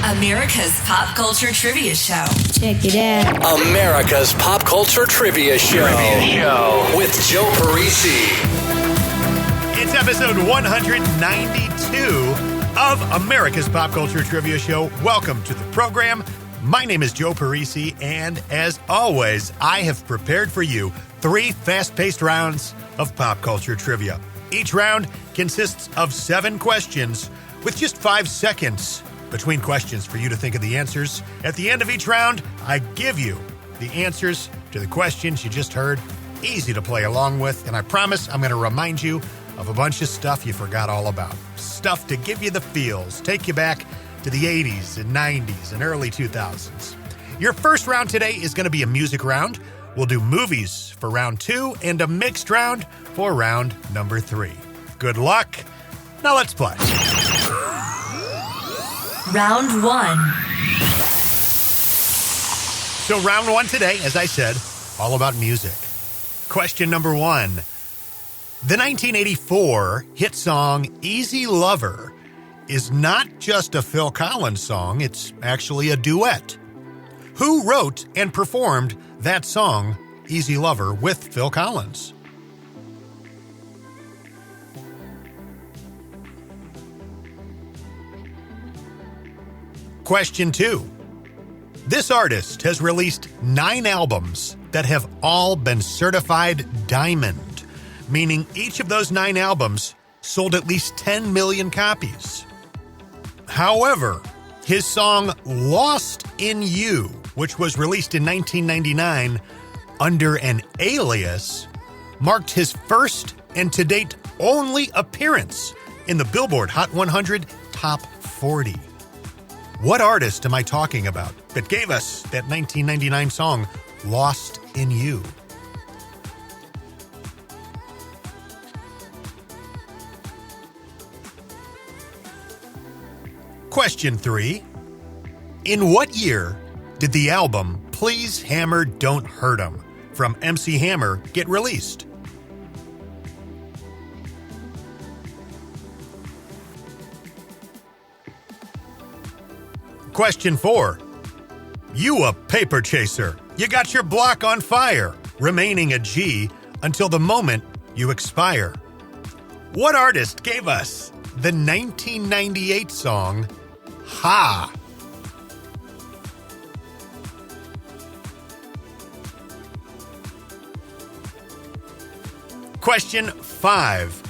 America's Pop Culture Trivia Show. Check it out. America's Pop Culture Trivia Show. With Joe Parisi. It's episode 192 of America's Pop Culture Trivia Show. Welcome to the program. My name is Joe Parisi, and as always, I have prepared for you 3 fast-paced rounds of pop culture trivia. Each round consists of 7 questions with just 5 seconds between questions for you to think of the answers. At the end of each round, I give you the answers to the questions you just heard. Easy to play along with, and I promise I'm going to remind you of a bunch of stuff you forgot all about. Stuff to give you the feels, take you back to the 80s and 90s and early 2000s. Your first round today is going to be a music round. We'll do movies for round 2 and a mixed round for round number 3. Good luck. Now let's play. Round 1. So round 1 today, as I said, all about music. Question number 1. The 1984 hit song Easy Lover is not just a Phil Collins song, it's actually a duet. Who wrote and performed that song, Easy Lover, with Phil Collins? Question 2. This artist has released 9 albums that have all been certified diamond, meaning each of those 9 albums sold at least 10 million copies. However, his song Lost in You, which was released in 1999 under an alias, marked his first and to date only appearance in the Billboard Hot 100 Top 40. What artist am I talking about that gave us that 1999 song Lost in You? Question 3. In what year did the album Please Hammer Don't Hurt 'Em from MC Hammer get released? Question 4. You a paper chaser. You got your block on fire, remaining a G until the moment you expire. What artist gave us the 1998 song Ha? Question 5.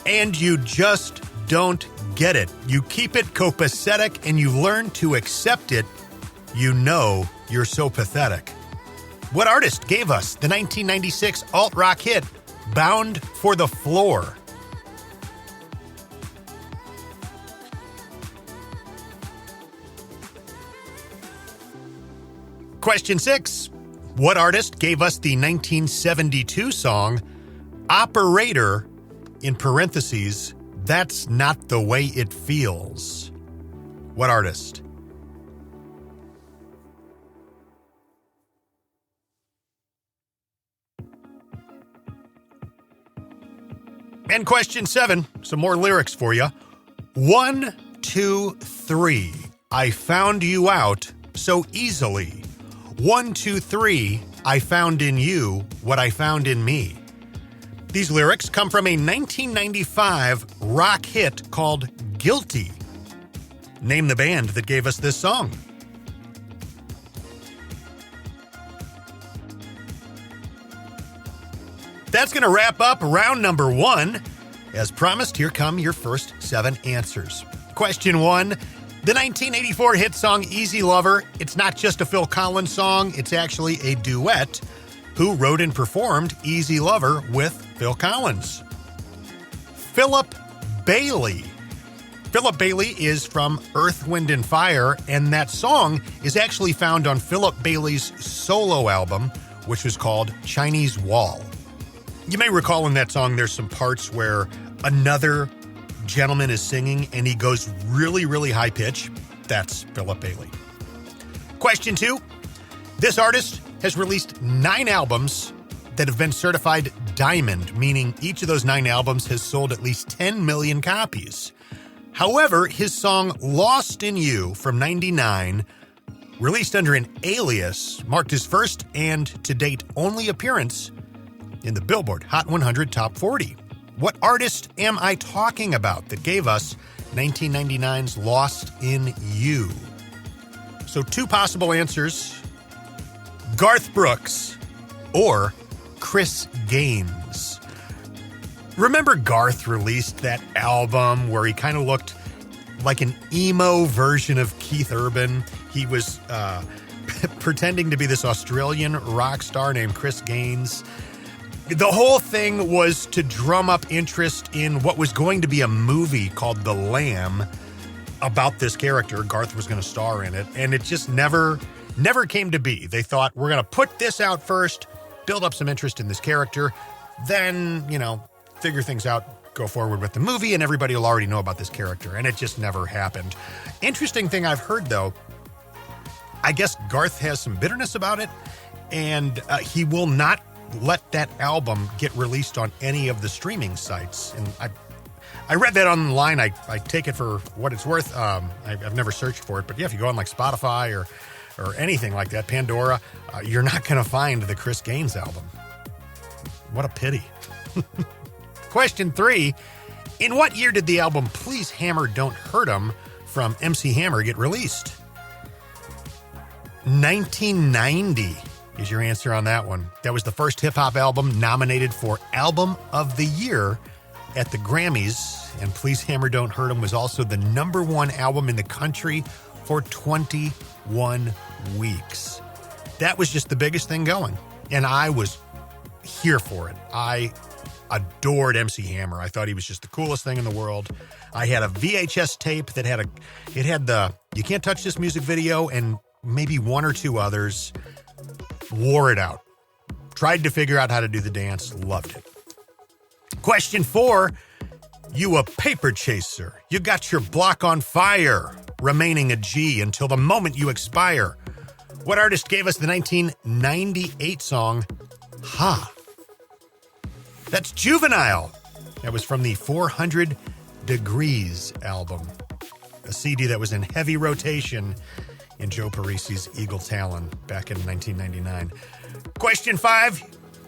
And you just don't get it. You keep it copacetic and you learn to accept it. You know you're so pathetic. What artist gave us the 1996 alt-rock hit Bound for the Floor? Question 6. What artist gave us the 1972 song Operator, in parentheses, That's Not the Way It Feels? What artist? And question 7, some more lyrics for you. 1, 2, 3, I found you out so easily. 1, 2, 3, I found in you what I found in me. These lyrics come from a 1995 rock hit called Guilty. Name the band that gave us this song. That's going to wrap up round number 1. As promised, here come your first 7 answers. Question 1. The 1984 hit song Easy Lover, it's not just a Phil Collins song, it's actually a duet. Who wrote and performed Easy Lover with Phil Collins? Philip Bailey. Philip Bailey is from Earth, Wind & Fire, and that song is actually found on Philip Bailey's solo album, which was called Chinese Wall. You may recall in that song there's some parts where another gentleman is singing and he goes really, really high pitch. That's Philip Bailey. Question 2. This artist has released 9 albums that have been certified diamond, meaning each of those 9 albums has sold at least 10 million copies. However, his song Lost in You from 99, released under an alias, marked his first and to date only appearance in the Billboard Hot 100 Top 40. What artist am I talking about that gave us 1999's Lost in You? So two possible answers: Garth Brooks or Chris Gaines. Remember Garth released that album where he kind of looked like an emo version of Keith Urban? He was pretending to be this Australian rock star named Chris Gaines. The whole thing was to drum up interest in what was going to be a movie called The Lamb about this character. Garth was going to star in it, and it just never came to be. They thought, we're going to put this out first, build up some interest in this character, then, figure things out, go forward with the movie, and everybody will already know about this character, and it just never happened. Interesting thing I've heard, though, I guess Garth has some bitterness about it, and he will not let that album get released on any of the streaming sites. And I read that online. I take it for what it's worth. I've never searched for it, but yeah, if you go on like Spotify or anything like that, Pandora, you're not going to find the Chris Gaines album. What a pity. Question 3. In what year did the album Please Hammer Don't Hurt 'Em from MC Hammer get released? 1990 is your answer on that one. That was the first hip-hop album nominated for Album of the Year at the Grammys, and Please Hammer Don't Hurt 'Em was also the #1 album in the country for 21 weeks. That was just the biggest thing going, and I was here for it. I adored MC Hammer. I thought he was just the coolest thing in the world. I had a VHS tape that had the You Can't Touch This music video and maybe one or two others. Wore it out. Tried to figure out how to do the dance. Loved it. Question 4. You a paper chaser. You got your block on fire. Remaining a G until the moment you expire. What artist gave us the 1998 song, Ha? That's Juvenile. That was from the 400 Degrees album, a CD that was in heavy rotation in Joe Parisi's Eagle Talon back in 1999. Question 5.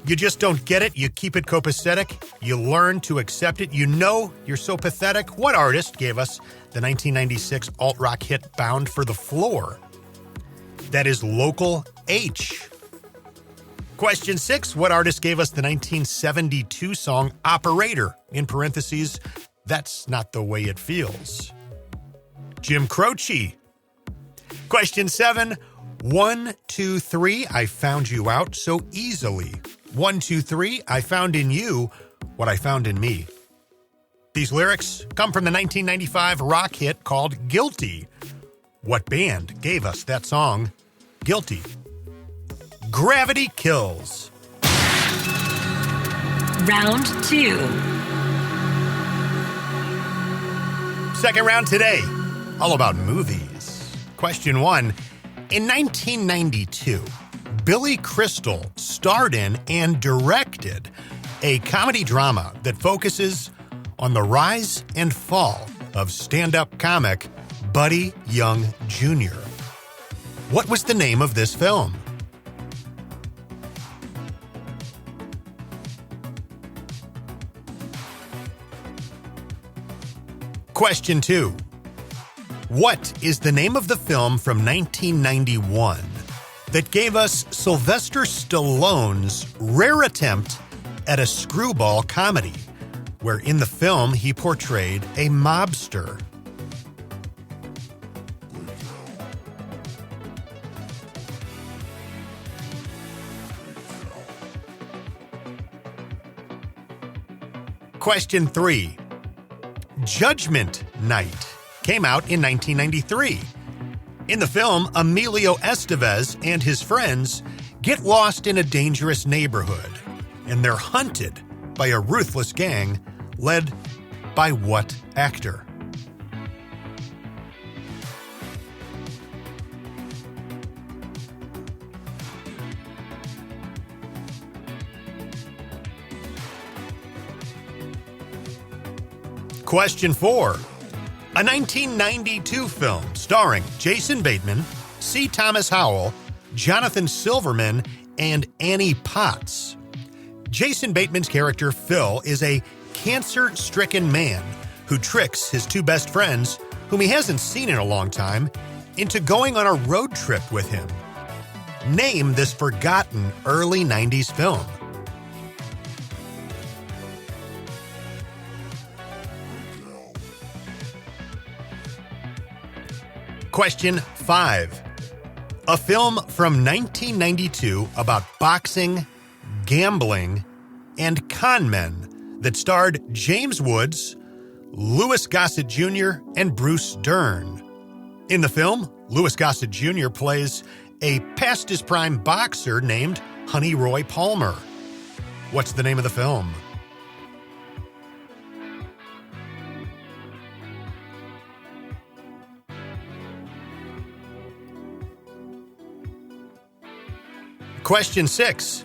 You just don't get it. You keep it copacetic. You learn to accept it. You know you're so pathetic. What artist gave us the 1996 alt-rock hit Bound for the Floor? That is Local H. Question 6. What artist gave us the 1972 song Operator? In parentheses, That's Not the Way It Feels. Jim Croce. Question 7. 1, 2, 3, I found you out so easily. 1, 2, 3, I found in you what I found in me. These lyrics come from the 1995 rock hit called Guilty. What band gave us that song, Guilty? Gravity Kills. Round 2. Second round today, all about movies. Question 1. In 1992, Billy Crystal starred in and directed a comedy drama that focuses on the rise and fall of stand-up comic Buddy Young Jr. What was the name of this film? Question 2. What is the name of the film from 1991 that gave us Sylvester Stallone's rare attempt at a screwball comedy, where in the film he portrayed a mobster? Question 3. Judgment Night came out in 1993. In the film, Emilio Estevez and his friends get lost in a dangerous neighborhood, and they're hunted by a ruthless gang led by what actor? Question 4. A 1992 film starring Jason Bateman, C. Thomas Howell, Jonathan Silverman, and Annie Potts. Jason Bateman's character, Phil, is a cancer-stricken man who tricks his two best friends, whom he hasn't seen in a long time, into going on a road trip with him. Name this forgotten early 90s film. Question 5. A film from 1992 about boxing, gambling, and con men that starred James Woods, Louis Gossett Jr., and Bruce Dern. In the film, Louis Gossett Jr. plays a past-his-prime boxer named Honey Roy Palmer. What's the name of the film? Question 6.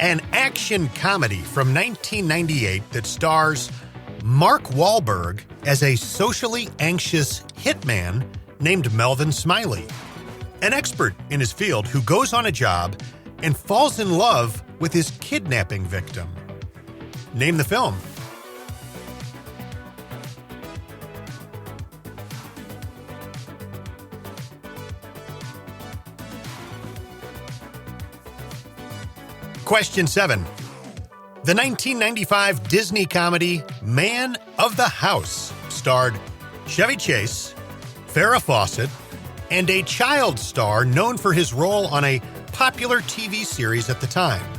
An action comedy from 1998 that stars Mark Wahlberg as a socially anxious hitman named Melvin Smiley, an expert in his field who goes on a job and falls in love with his kidnapping victim. Name the film. Question 7. The 1995 Disney comedy Man of the House starred Chevy Chase, Farrah Fawcett, and a child star known for his role on a popular TV series at the time.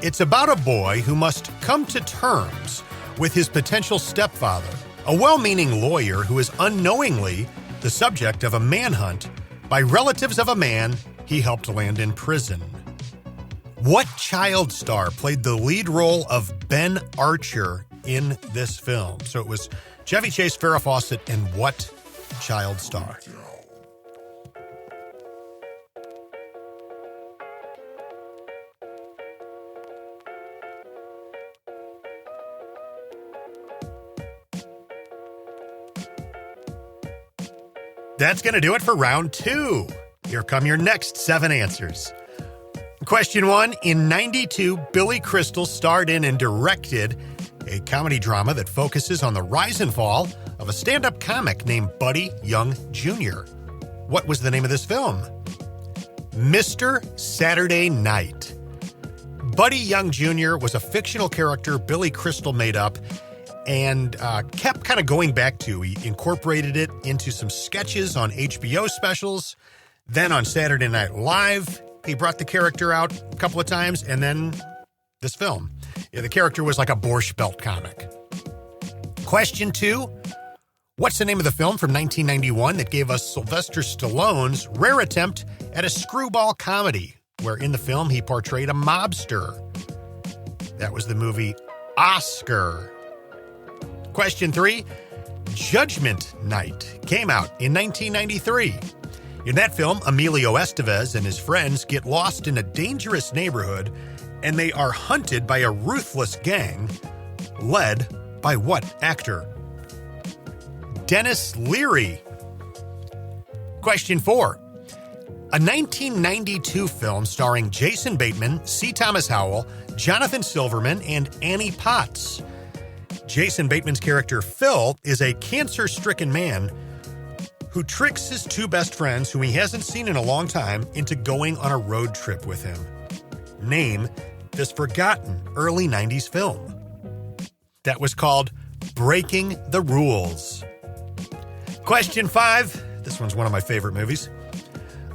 It's about a boy who must come to terms with his potential stepfather, a well-meaning lawyer who is unknowingly the subject of a manhunt by relatives of a man he helped land in prison. What child star played the lead role of Ben Archer in this film? So it was Chevy Chase, Farrah Fawcett, and what child star? That's going to do it for round 2. Here come your next 7 answers. Question 1. In 92, Billy Crystal starred in and directed a comedy drama that focuses on the rise and fall of a stand-up comic named Buddy Young Jr. What was the name of this film? Mr. Saturday Night. Buddy Young Jr. was a fictional character Billy Crystal made up and kept kind of going back to. He incorporated it into some sketches on HBO specials, then on Saturday Night Live. He brought the character out a couple of times, and then this film. Yeah, the character was like a Borscht Belt comic. Question 2. What's the name of the film from 1991 that gave us Sylvester Stallone's rare attempt at a screwball comedy, where in the film he portrayed a mobster? That was the movie Oscar. Question 3. Judgment Night came out in 1993. In that film, Emilio Estevez and his friends get lost in a dangerous neighborhood, and they are hunted by a ruthless gang led by what actor? Dennis Leary. Question 4. A 1992 film starring Jason Bateman, C. Thomas Howell, Jonathan Silverman, and Annie Potts. Jason Bateman's character, Phil, is a cancer-stricken man who tricks his two best friends, whom he hasn't seen in a long time, into going on a road trip with him. Name this forgotten early 90s film. That was called Breaking the Rules. Question 5. This one's one of my favorite movies.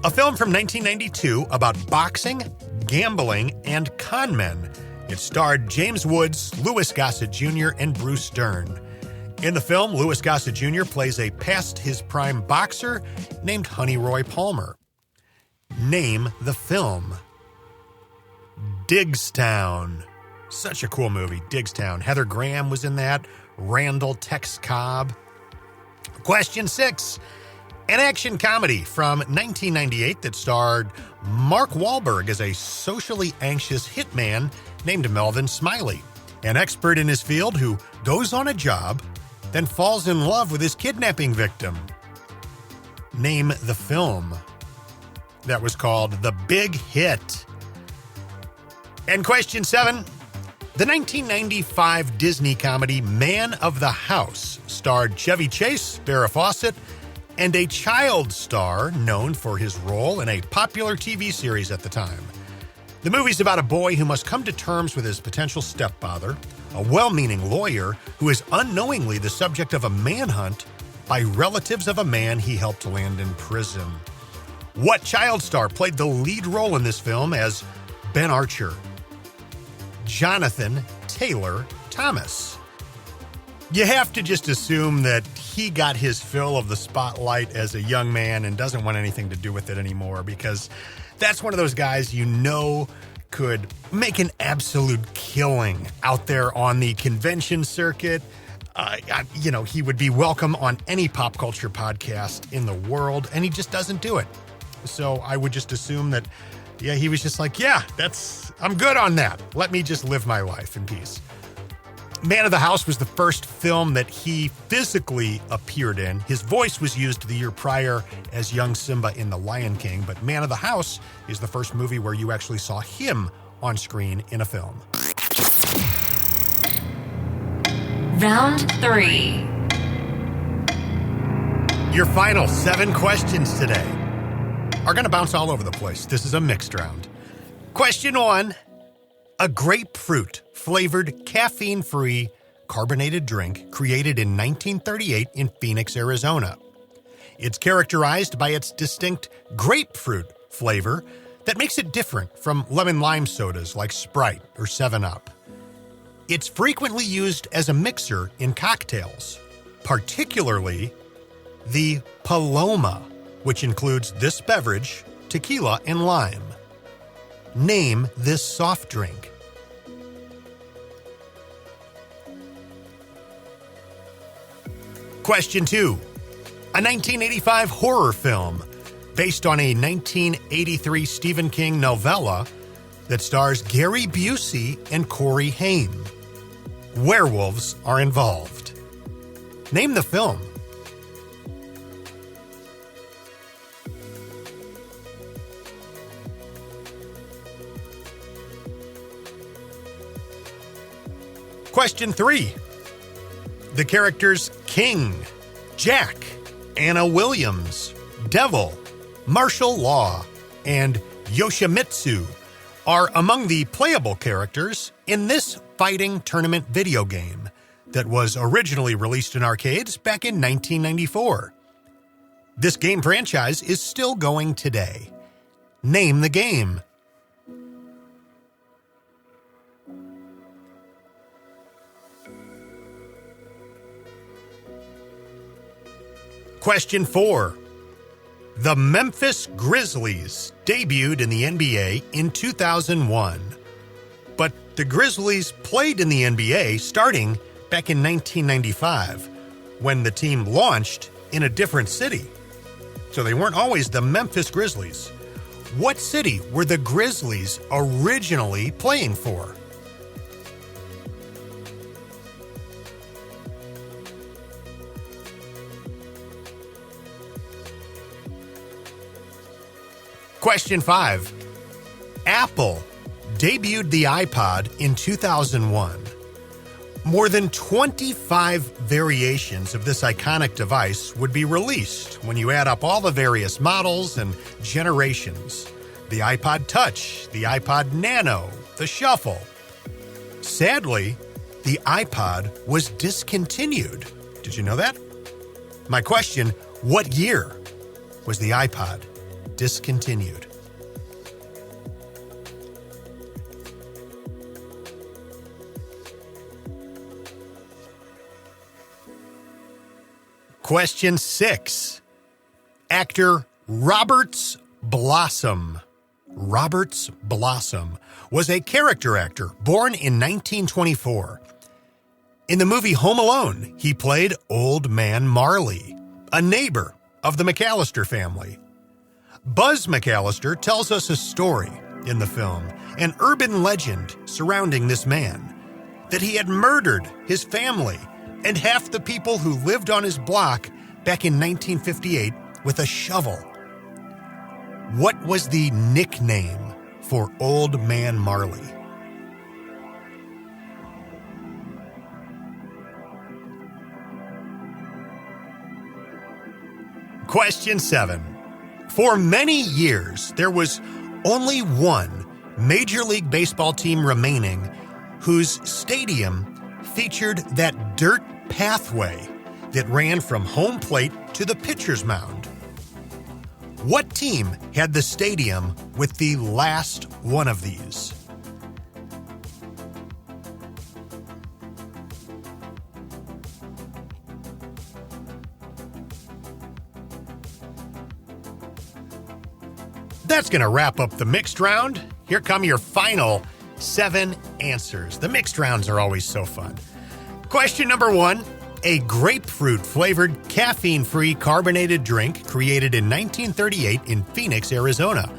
A film from 1992 about boxing, gambling, and con men. It starred James Woods, Louis Gossett Jr., and Bruce Dern. In the film, Louis Gossett Jr. plays a past-his-prime boxer named Honey Roy Palmer. Name the film. Diggstown. Such a cool movie, Diggstown. Heather Graham was in that. Randall Tex Cobb. Question 6. An action comedy from 1998 that starred Mark Wahlberg as a socially anxious hitman named Melvin Smiley, an expert in his field who goes on a job then falls in love with his kidnapping victim. Name the film. That was called The Big Hit. And question 7. The 1995 Disney comedy Man of the House starred Chevy Chase, Farrah Fawcett, and a child star known for his role in a popular TV series at the time. The movie's about a boy who must come to terms with his potential stepfather, a well-meaning lawyer who is unknowingly the subject of a manhunt by relatives of a man he helped land in prison. What child star played the lead role in this film as Ben Archer? Jonathan Taylor Thomas. You have to just assume that he got his fill of the spotlight as a young man and doesn't want anything to do with it anymore, because that's one of those guys you know could make an absolute killing out there on the convention circuit. He would be welcome on any pop culture podcast in the world, and he just doesn't do it. So I would just assume that, he was just like, I'm good on that. Let me just live my life in peace. Man of the House was the first film that he physically appeared in. His voice was used the year prior as young Simba in The Lion King, but Man of the House is the first movie where you actually saw him on screen in a film. Round 3. Your final 7 questions today are going to bounce all over the place. This is a mixed round. Question 1. A grapefruit-flavored, caffeine-free, carbonated drink created in 1938 in Phoenix, Arizona. It's characterized by its distinct grapefruit flavor that makes it different from lemon-lime sodas like Sprite or 7-Up. It's frequently used as a mixer in cocktails, particularly the Paloma, which includes this beverage, tequila, and lime. Name this soft drink. Question 2. A 1985 horror film based on a 1983 Stephen King novella that stars Gary Busey and Corey Haim. Werewolves are involved. Name the film. Question 3. The characters King, Jack, Anna Williams, Devil, Martial Law, and Yoshimitsu are among the playable characters in this fighting tournament video game that was originally released in arcades back in 1994. This game franchise is still going today. Name the game. Question 4. The Memphis Grizzlies debuted in the NBA in 2001, but the Grizzlies played in the NBA starting back in 1995, when the team launched in a different city. So they weren't always the Memphis Grizzlies. What city were the Grizzlies originally playing for? Question 5. Apple debuted the iPod in 2001. More than 25 variations of this iconic device would be released when you add up all the various models and generations. The iPod Touch, the iPod Nano, the Shuffle. Sadly, the iPod was discontinued. Did you know that? My question, what year was the iPod discontinued? Question 6. Actor Roberts Blossom. Roberts Blossom was a character actor born in 1924. In the movie Home Alone, he played Old Man Marley, a neighbor of the McAllister family. Buzz McAllister tells us a story in the film, an urban legend surrounding this man, that he had murdered his family and half the people who lived on his block back in 1958 with a shovel. What was the nickname for Old Man Marley? Question 7. For many years, there was only one Major League Baseball team remaining whose stadium featured that dirt pathway that ran from home plate to the pitcher's mound. What team had the stadium with the last one of these? That's going to wrap up the mixed round. Here come your final 7 answers. The mixed rounds are always so fun. Question number 1. A grapefruit-flavored, caffeine-free carbonated drink created in 1938 in Phoenix, Arizona.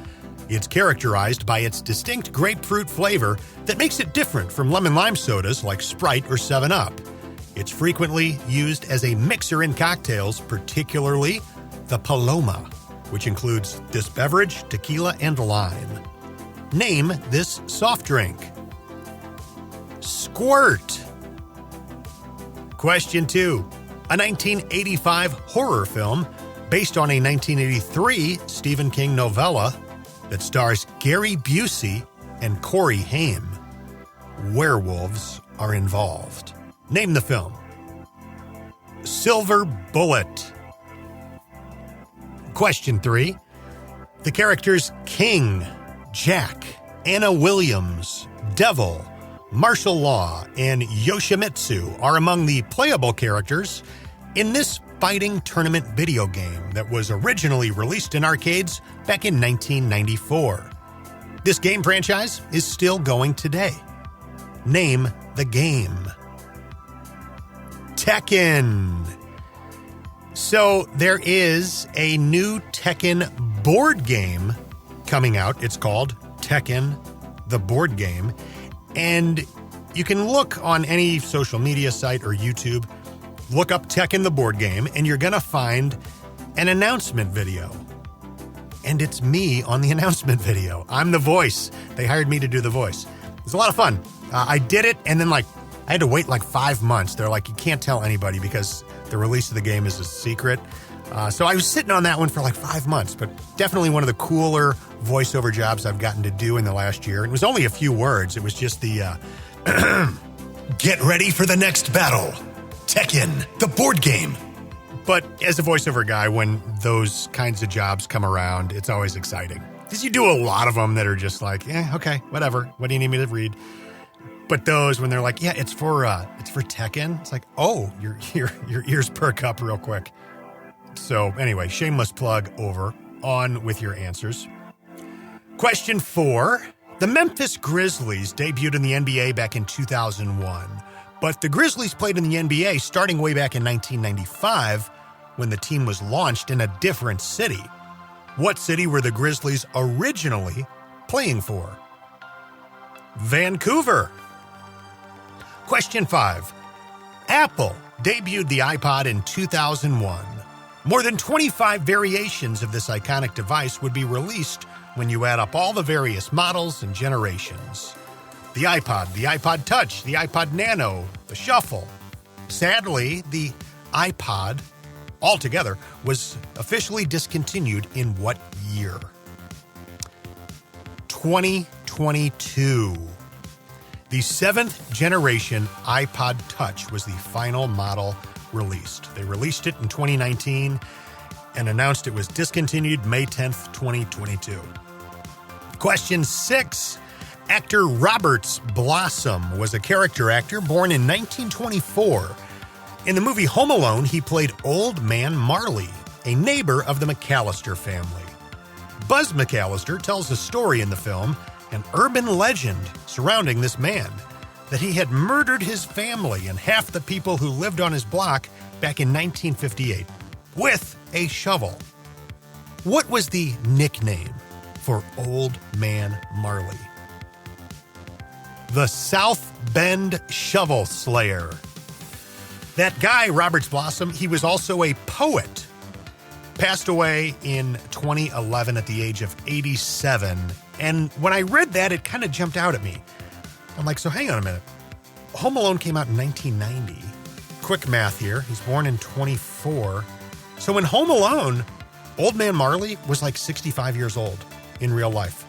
It's characterized by its distinct grapefruit flavor that makes it different from lemon-lime sodas like Sprite or 7-Up. It's frequently used as a mixer in cocktails, particularly the Paloma, which includes this beverage, tequila, and lime. Name this soft drink. Squirt. Question 2. A 1985 horror film based on a 1983 Stephen King novella that stars Gary Busey and Corey Haim. Werewolves are involved. Name the film. Silver Bullet. Question 3. The characters King, Jack, Anna Williams, Devil, Martial Law, and Yoshimitsu are among the playable characters in this fighting tournament video game that was originally released in arcades back in 1994. This game franchise is still going today. Name the game. Tekken. So there is a new Tekken board game coming out. It's called Tekken, the board game. And you can look on any social media site or YouTube, look up Tekken, the board game, and you're going to find an announcement video. And it's me on the announcement video. I'm the voice. They hired me to do the voice. It was a lot of fun. I did it, and then I had to wait 5 months. They're like, you can't tell anybody because the release of the game is a secret. So I was sitting on that one for 5 months, but definitely one of the cooler voiceover jobs I've gotten to do in the last year. It was only a few words. It was just the, get ready for the next battle. Tekken, the board game. But as a voiceover guy, when those kinds of jobs come around, it's always exciting. Because you do a lot of them that are just okay, whatever. What do you need me to read? But those, when they're like, yeah, it's for Tekken. It's like, oh, your ears perk up real quick. So anyway, shameless plug over. On with your answers. Question 4. The Memphis Grizzlies debuted in the NBA back in 2001. But the Grizzlies played in the NBA starting way back in 1995 when the team was launched in a different city. What city were the Grizzlies originally playing for? Vancouver. Question 5. Apple debuted the iPod in 2001. More than 25 variations of this iconic device would be released when you add up all the various models and generations. The iPod, the iPod Touch, the iPod Nano, the Shuffle. Sadly, the iPod altogether was officially discontinued in what year? 2022. The 7th generation iPod Touch was the final model released. They released it in 2019 and announced it was discontinued May 10th, 2022. Question 6. Actor Roberts Blossom was a character actor born in 1924. In the movie Home Alone, he played Old Man Marley, a neighbor of the McAllister family. Buzz McAllister tells a story in the film, an urban legend surrounding this man, that he had murdered his family and half the people who lived on his block back in 1958 with a shovel. What was the nickname for Old Man Marley? The South Bend Shovel Slayer. That guy, Roberts Blossom, he was also a poet. Passed away in 2011 at the age of 87. And when I read that, it kind of jumped out at me. I'm like, so hang on a minute. Home Alone came out in 1990. Quick math here. He's born in 24. So in Home Alone, Old Man Marley was like 65 years old in real life.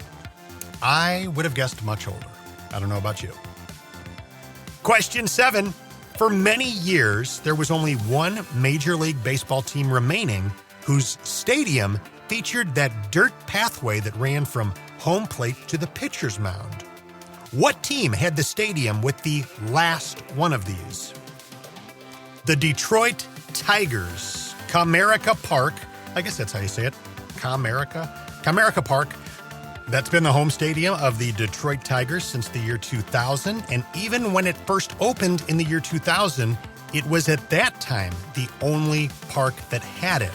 I would have guessed much older. I don't know about you. Question 7. For many years, there was only one Major League Baseball team remaining whose stadium featured that dirt pathway that ran from home plate to the pitcher's mound. What team had the stadium with the last one of these? The Detroit Tigers. Comerica Park. I guess that's how you say it. Comerica Park. That's been the home stadium of the Detroit Tigers since the year 2000. And even when it first opened in the year 2000, it was at that time the only park that had it.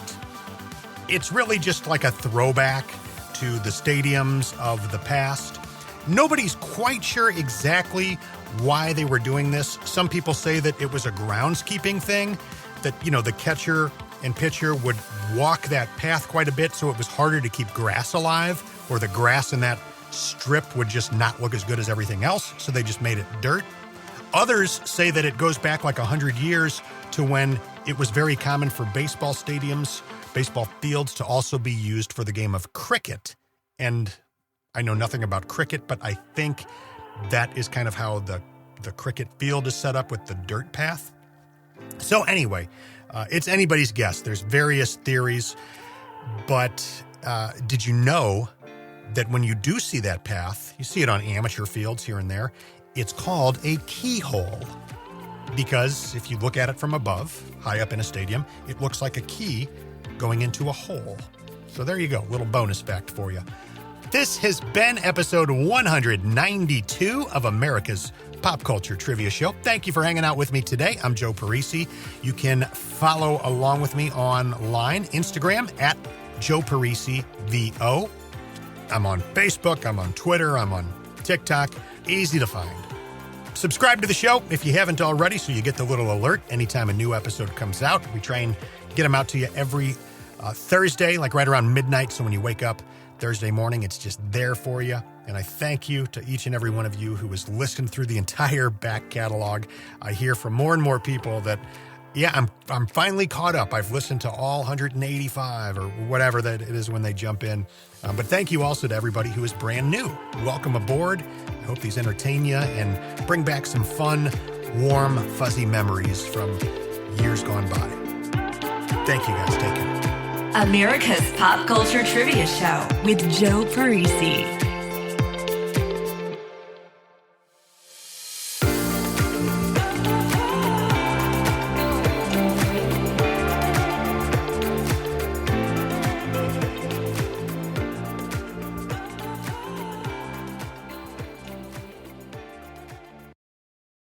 It's really just like a throwback to the stadiums of the past. Nobody's quite sure exactly why they were doing this. Some people say that it was a groundskeeping thing, that, the catcher and pitcher would walk that path quite a bit, so it was harder to keep grass alive, or the grass in that strip would just not look as good as everything else, so they just made it dirt. Others say that it goes back like 100 years to when it was very common for baseball stadiums, baseball fields to also be used for the game of cricket. And I know nothing about cricket, but I think that is kind of how the cricket field is set up with the dirt path. So anyway, it's anybody's guess. There's various theories, but did you know that when you do see that path, you see it on amateur fields here and there, it's called a keyhole. Because if you look at it from above, high up in a stadium, it looks like a key going into a hole. So there you go, little bonus fact for you. This has been episode 192 of America's Pop Culture Trivia Show. Thank you for hanging out with me today. I'm Joe Parisi. You can follow along with me online, Instagram at Joe Parisi VO. I'm on Facebook, I'm on Twitter, I'm on TikTok. Easy to find. Subscribe to the show if you haven't already so you get the little alert anytime a new episode comes out. We try and get them out to you every Thursday, like right around midnight. So when you wake up Thursday morning, it's just there for you. And I thank you to each and every one of you who has listened through the entire back catalog. I hear from more and more people that, yeah, I'm finally caught up. I've listened to all 185 or whatever that it is when they jump in. But thank you also to everybody who is brand new. Welcome aboard. I hope these entertain you and bring back some fun, warm, fuzzy memories from years gone by. Thank you guys. Take care. America's Pop Culture Trivia Show with Joe Parisi.